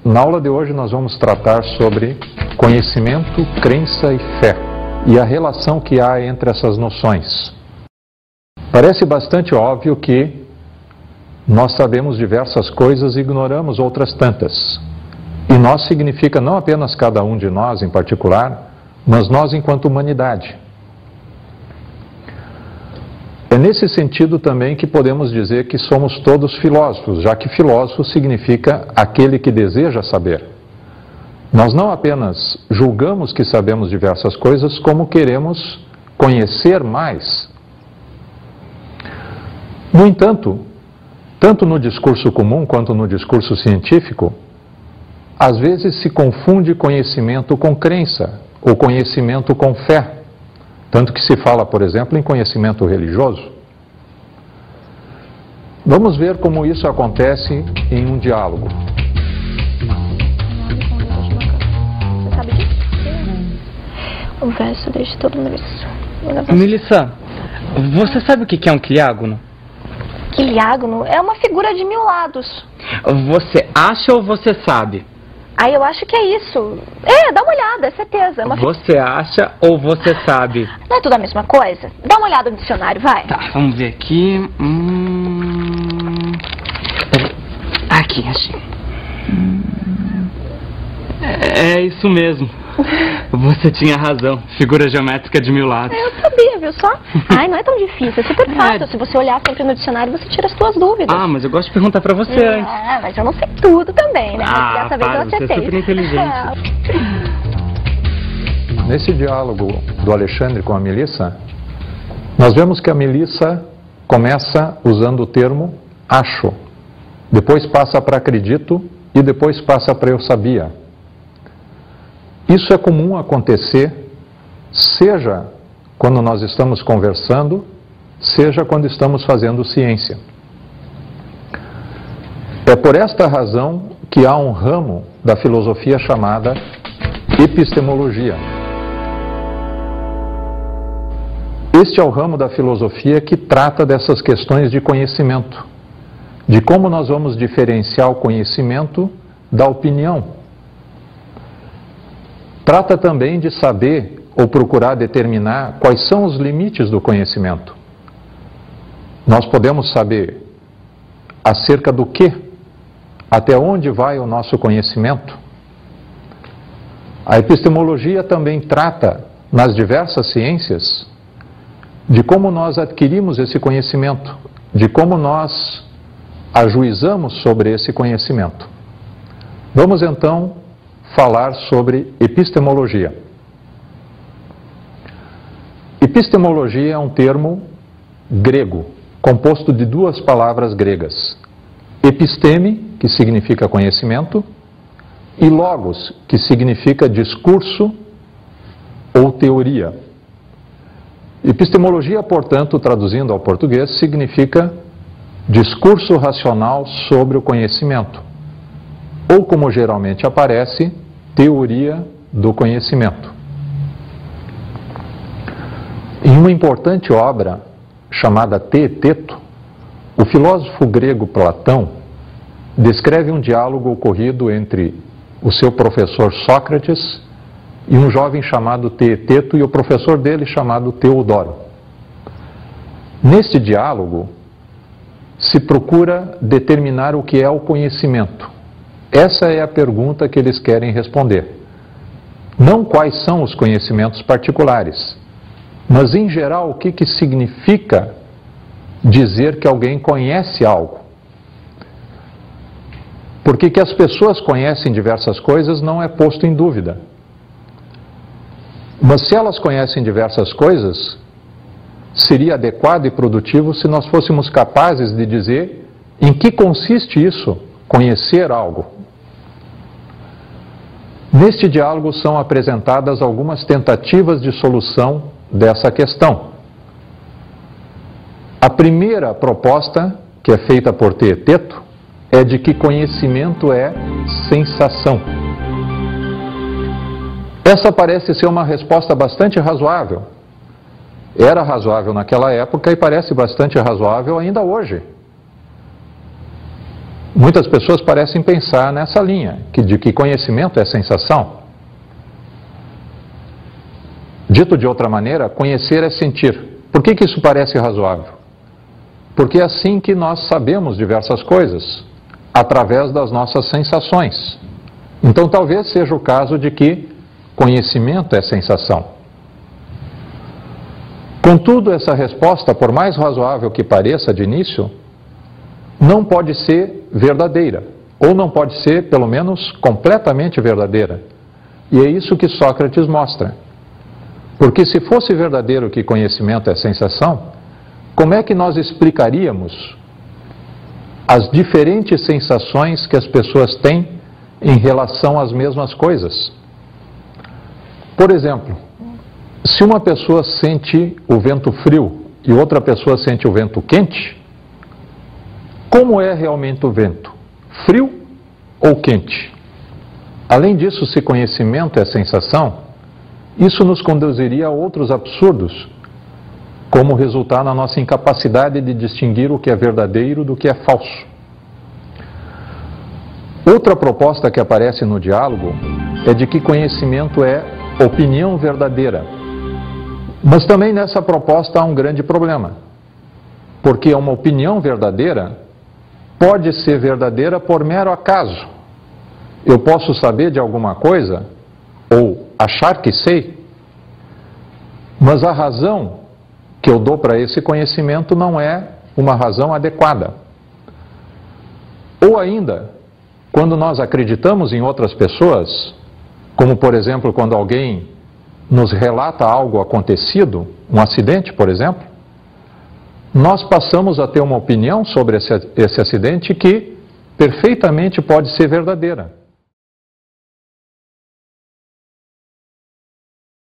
Na aula de hoje nós vamos tratar sobre conhecimento, crença e fé e a relação que há entre essas noções. Parece bastante óbvio que nós sabemos diversas coisas e ignoramos outras tantas. E nós significa não apenas cada um de nós em particular, mas nós enquanto humanidade. É nesse sentido também que podemos dizer que somos todos filósofos, já que filósofo significa aquele que deseja saber. Nós não apenas julgamos que sabemos diversas coisas, como queremos conhecer mais. No entanto, tanto no discurso comum quanto no discurso científico, às vezes se confunde conhecimento com crença, ou conhecimento com fé. Tanto que se fala, por exemplo, em conhecimento religioso. Vamos ver como isso acontece em um diálogo. Você sabe disso? O verso deixa todo mundo isso. Melissa, você sabe o que é um quiliágono? Quiliágono é uma figura de 1000 lados. Você acha ou você sabe? Aí eu acho que é isso. Dá uma olhada, é certeza. Você acha ou você sabe? Não é tudo a mesma coisa? Dá uma olhada no dicionário, vai. Tá, vamos ver aqui. Aqui, achei. É isso mesmo. Você tinha razão. Figura geométrica de 1000 lados. Eu sabia, viu só? Ai, não é tão difícil, é super fácil. Se você olhar sempre no dicionário, você tira as suas dúvidas. Ah, mas eu gosto de perguntar pra você antes. Mas eu não sei tudo também, né? Ah, Dessa vez eu acertei. você é super inteligente. Nesse diálogo do Alexandre com a Melissa, nós vemos que a Melissa começa usando o termo acho, depois passa para acredito e depois passa para eu sabia. Isso é comum acontecer, seja quando nós estamos conversando, seja quando estamos fazendo ciência. É por esta razão que há um ramo da filosofia chamada epistemologia. Este é o ramo da filosofia que trata dessas questões de conhecimento, de como nós vamos diferenciar o conhecimento da opinião. Trata também de saber ou procurar determinar quais são os limites do conhecimento. Nós podemos saber acerca do quê? Até onde vai o nosso conhecimento? A epistemologia também trata, nas diversas ciências, de como nós adquirimos esse conhecimento, de como nós ajuizamos sobre esse conhecimento. Vamos então falar sobre epistemologia. Epistemologia é um termo grego, composto de duas palavras gregas. Episteme, que significa conhecimento, e logos, que significa discurso ou teoria. Epistemologia, portanto, traduzindo ao português, significa discurso racional sobre o conhecimento, ou como geralmente aparece, teoria do conhecimento. Em uma importante obra chamada Teeteto, o filósofo grego Platão descreve um diálogo ocorrido entre o seu professor Sócrates e um jovem chamado Teeteto e o professor dele chamado Teodoro. Neste diálogo, se procura determinar o que é o conhecimento. Essa é a pergunta que eles querem responder. Não quais são os conhecimentos particulares, mas em geral o que significa dizer que alguém conhece algo. Porque que as pessoas conhecem diversas coisas não é posto em dúvida. Mas se elas conhecem diversas coisas, seria adequado e produtivo se nós fôssemos capazes de dizer em que consiste isso, conhecer algo. Neste diálogo são apresentadas algumas tentativas de solução dessa questão. A primeira proposta, que é feita por Teeteto, é de que conhecimento é sensação. Essa parece ser uma resposta bastante razoável. Era razoável naquela época e parece bastante razoável ainda hoje. Muitas pessoas parecem pensar nessa linha, de que conhecimento é sensação. Dito de outra maneira, conhecer é sentir. Por que isso parece razoável? Porque é assim que nós sabemos diversas coisas, através das nossas sensações. Então talvez seja o caso de que conhecimento é sensação. Contudo, essa resposta, por mais razoável que pareça de início, não pode ser verdadeira, ou não pode ser, pelo menos, completamente verdadeira. E é isso que Sócrates mostra. Porque se fosse verdadeiro que conhecimento é sensação, como é que nós explicaríamos as diferentes sensações que as pessoas têm em relação às mesmas coisas? Por exemplo, se uma pessoa sente o vento frio e outra pessoa sente o vento quente, como é realmente o vento? Frio ou quente? Além disso, se conhecimento é sensação, isso nos conduziria a outros absurdos, como resultar na nossa incapacidade de distinguir o que é verdadeiro do que é falso. Outra proposta que aparece no diálogo é de que conhecimento é opinião verdadeira. Mas também nessa proposta há um grande problema, porque uma opinião verdadeira pode ser verdadeira por mero acaso. Eu posso saber de alguma coisa, ou achar que sei, mas a razão que eu dou para esse conhecimento não é uma razão adequada. Ou ainda, quando nós acreditamos em outras pessoas, como por exemplo quando alguém nos relata algo acontecido, um acidente, por exemplo, nós passamos a ter uma opinião sobre esse acidente que perfeitamente pode ser verdadeira.